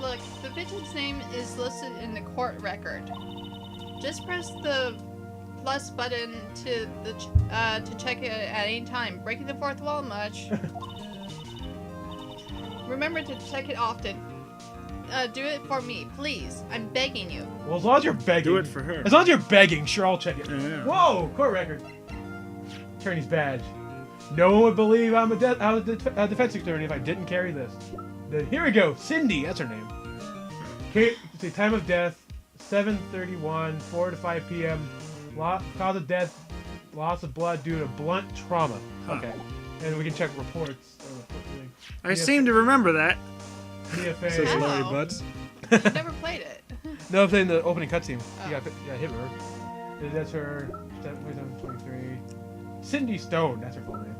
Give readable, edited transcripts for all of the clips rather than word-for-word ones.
Look, the victim's name is listed in the court record. Just press the plus button to check it at any time. Breaking the fourth wall much. Remember to check it often. Do it for me, please. I'm begging you. Well, as long as you're begging. Do it for her. As long as you're begging, sure, I'll check it. Yeah. Whoa, court record. Attorney's badge. No one would believe I'm a defense attorney if I didn't carry this. Here we go. Cindy, that's her name. Okay, the time of death, 7:31, 4 to 5 p.m. Cause of death, loss of blood due to blunt trauma. Okay. And we can check reports. I seem to remember that. PFA. Says Larry Wow. Buds. I've never played it. No, I'm saying the opening cutscene. Oh. You got hit her. That's her. 23. Cindy Stone. That's her full name.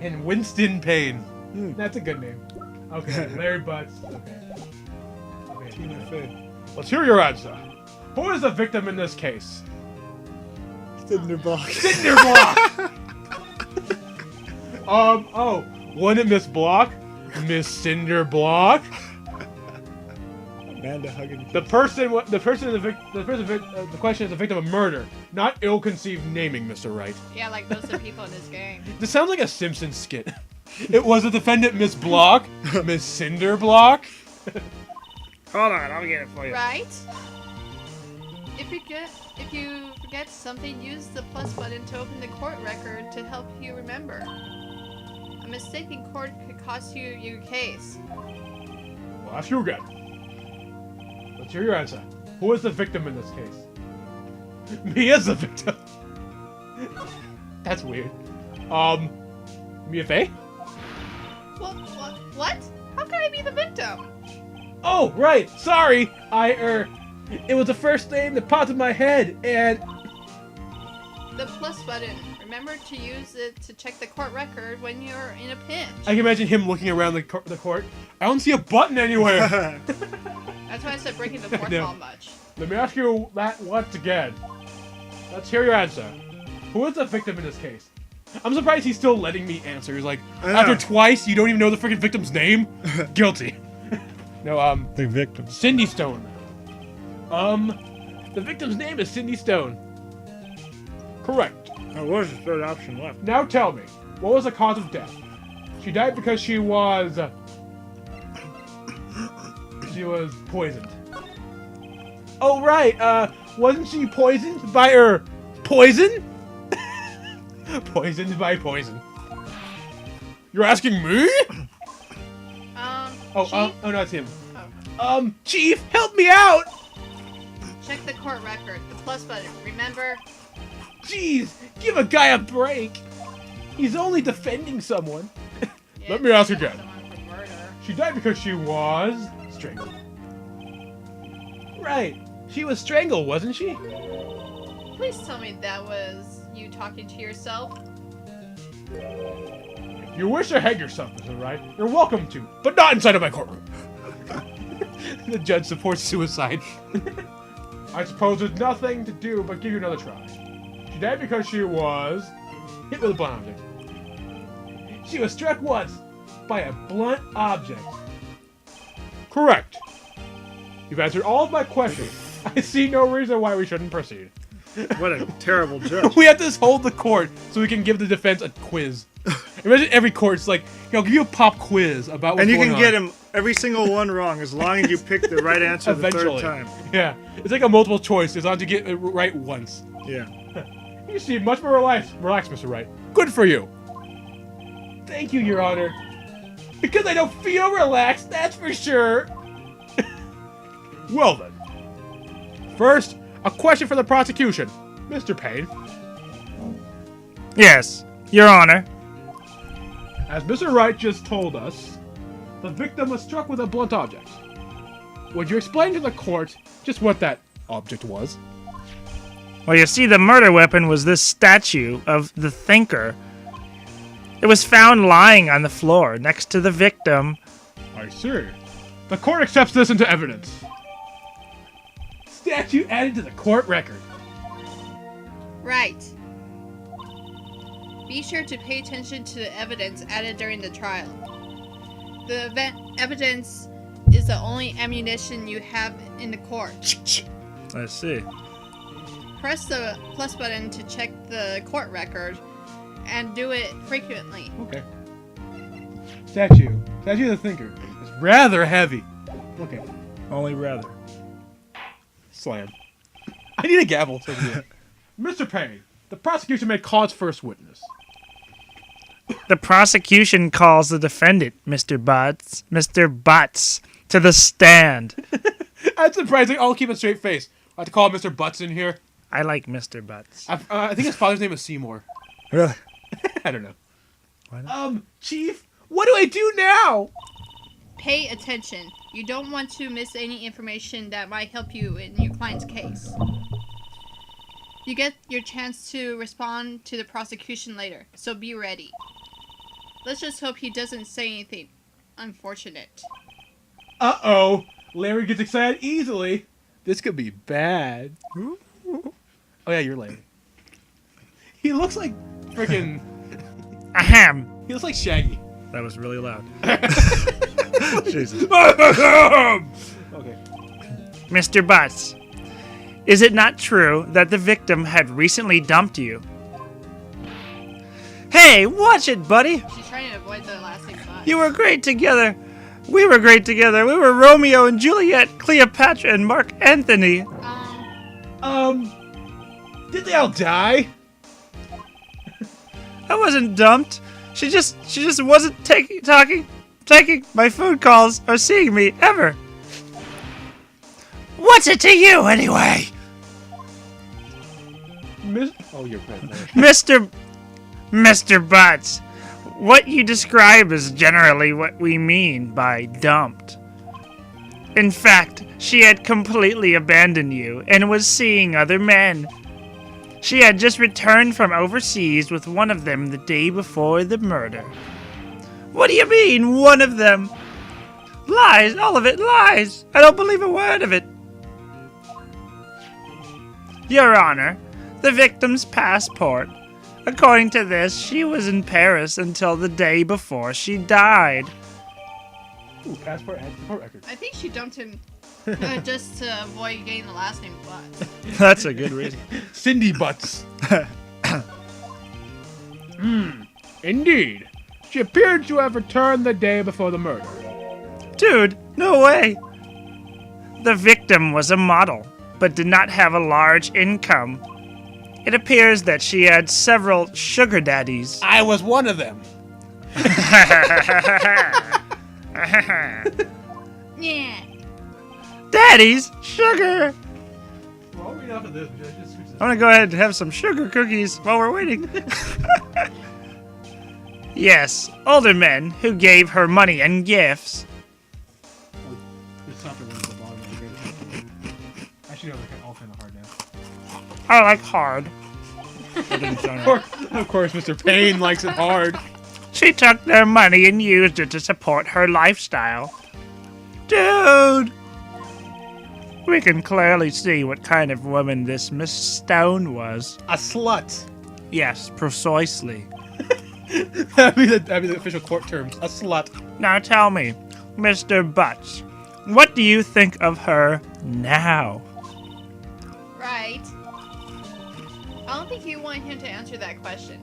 And Winston Payne. That's a good name. Okay. Larry Butts. Okay. Tina Fey. Let's hear your answer. Who is the victim in this case? Cinder Block. Cinder Block. Oh, wasn't it Miss Block? Miss Cinder Block. Amanda Huggins. The question is the victim of murder, not ill-conceived naming, Mr. Wright. Yeah, like most of the people in this game. This sounds like a Simpsons skit. It was the defendant Miss Block, Miss Cinder Block. Hold on, I'll get it for you. Right? If you forget something, use the plus button to open the court record to help you remember. A mistake in court could cost you your case. Well, ask you again. Let's hear your answer. Who is the victim in this case? Me as the victim. That's weird. Mia Fey? What? How can I be the victim? Oh, right. Sorry. It was the first name that popped in my head, and... The plus button. Remember to use it to check the court record when you're in a pinch. I can imagine him looking around the court. I don't see a button anywhere. That's why I said breaking the fourth No. wall much. Let me ask you that once again. Let's hear your answer. Who is the victim in this case? I'm surprised he's still letting me answer. He's like, after twice, you don't even know the freaking victim's name? Guilty. No, The victim. Cindy Stone. The victim's name is Cindy Stone. Correct. Oh, what was the third option left? Now tell me, what was the cause of death? She died because she was poisoned. Oh, right. Wasn't she poisoned by her poison? Poisoned by poison. You're asking me? Chief? Oh, no, it's him. Oh. Chief, help me out! Check the court record. The plus button. Remember? Jeez, give a guy a break. He's only defending someone. Yeah, Let me ask it's again. someone for murder. She died because she was strangled. Right. She was strangled, wasn't she? Please tell me that was you talking to yourself. If you wish to hang yourself, Mr. Wright, you're welcome to, but not inside of my courtroom. The judge supports suicide. I suppose there's nothing to do but give you another try. She died because she was hit with a blunt object. She was struck once by a blunt object. Correct. You've answered all of my questions. I see no reason why we shouldn't proceed. What a terrible judge. We have to hold the court so we can give the defense a quiz. Imagine every court's like, I'll give you a pop quiz about what's And you going can on. get him every single one wrong as long as you pick the right answer the Eventually. third time. Yeah, it's like a multiple choice as long as you get it right once. Yeah. You seem much more relaxed, Mr. Wright. Good for you. Thank you, Your Honor. Because I don't feel relaxed, that's for sure. Well then. First, a question for the prosecution. Mr. Payne. Yes, Your Honor. As Mr. Wright just told us, the victim was struck with a blunt object. Would you explain to the court just what that object was? Well, you see, the murder weapon was this statue of the Thinker. It was found lying on the floor next to the victim. I see. The court accepts this into evidence. Statue added to the court record. Right. Be sure to pay attention to the evidence added during the trial. The evidence is is the only ammunition you have in the court. I see. Press the plus button to check the court record and do it frequently. Okay. Statue of the Thinker. It's rather heavy. Okay. Only rather. Slam. I need a gavel. So Mr. Payne, the prosecution may call its first witness. The prosecution calls the defendant, Mr. Butts, to the stand. That's surprising. I'll keep a straight face. I have to call Mr. Butts in here. I like Mr. Butts. I think his father's name is Seymour. Really? I don't know. Why not? Chief, what do I do now? Pay attention. You don't want to miss any information that might help you in your client's case. You get your chance to respond to the prosecution later, so be ready. Let's just hope he doesn't say anything unfortunate. Uh-oh. Larry gets excited easily. This could be bad. Oh, yeah, you're late. He looks like freaking... Ahem. He looks like Shaggy. That was really loud. Jesus. Okay. Mr. Butts, is it not true that the victim had recently dumped you? Hey, watch it, buddy. She's trying to avoid the last name but. You were great together. We were great together. We were Romeo and Juliet, Cleopatra and Mark Anthony. Did they all die? I wasn't dumped. She just wasn't taking my phone calls or seeing me ever. What's it to you anyway? Oh, you're right. Mr. Butts, what you describe is generally what we mean by dumped. In fact, she had completely abandoned you and was seeing other men. She had just returned from overseas with one of them the day before the murder. What do you mean, one of them? Lies, all of it lies. I don't believe a word of it. Your Honor, the victim's passport. According to this, she was in Paris until the day before she died. Ooh, passport and court record. I think she dumped him just to avoid getting the last name but. That's a good reason. Cindy Butts. Indeed. She appeared to have returned the day before the murder. Dude, no way. The victim was a model, but did not have a large income. It appears that she had several sugar daddies. I was one of them. Yeah. Daddies? Sugar! Well, read off of this. I'm gonna go ahead and have some sugar cookies while we're waiting. Yes, older men who gave her money and gifts. Actually, no, they're all kind of hard now. I like hard. Of course, Mr. Payne likes it hard. She took their money and used it to support her lifestyle. Dude! We can clearly see what kind of woman this Miss Stone was. A slut. Yes, precisely. That'd be the official court terms. A slut. Now tell me, Mr. Butts, what do you think of her now? Right. I don't think you want him to answer that question.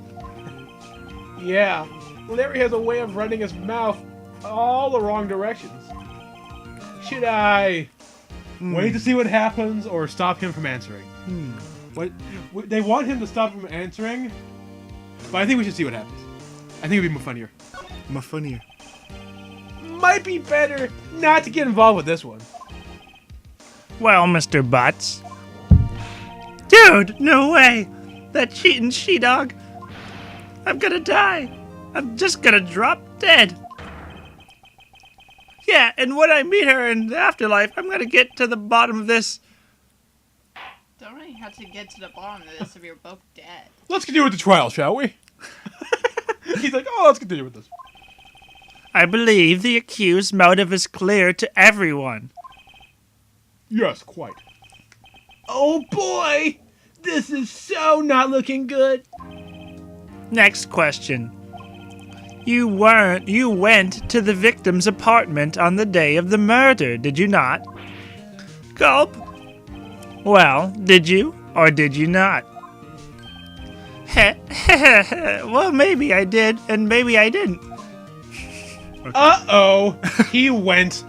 Yeah. Larry has a way of running his mouth all the wrong directions. Should I wait to see what happens or stop him from answering? What they want him to stop him from answering, but I think we should see what happens. I think it'd be more funnier. More funnier. Might be better not to get involved with this one. Well, Mr. Butts. Dude, no way! That cheating she-dog. I'm gonna die. I'm just gonna drop dead. Yeah, and when I meet her in the afterlife, I'm gonna get to the bottom of this. Don't really have to get to the bottom of this if you're both dead. Let's continue with the trial, shall we? He's like, oh, let's continue with this. I believe the accused's motive is clear to everyone. Yes, quite. Oh boy! This is so not looking good. Next question. You went to the victim's apartment on the day of the murder, did you not? Gulp. Well, did you or did you not? Well, maybe I did, and maybe I didn't. Uh-oh. He went.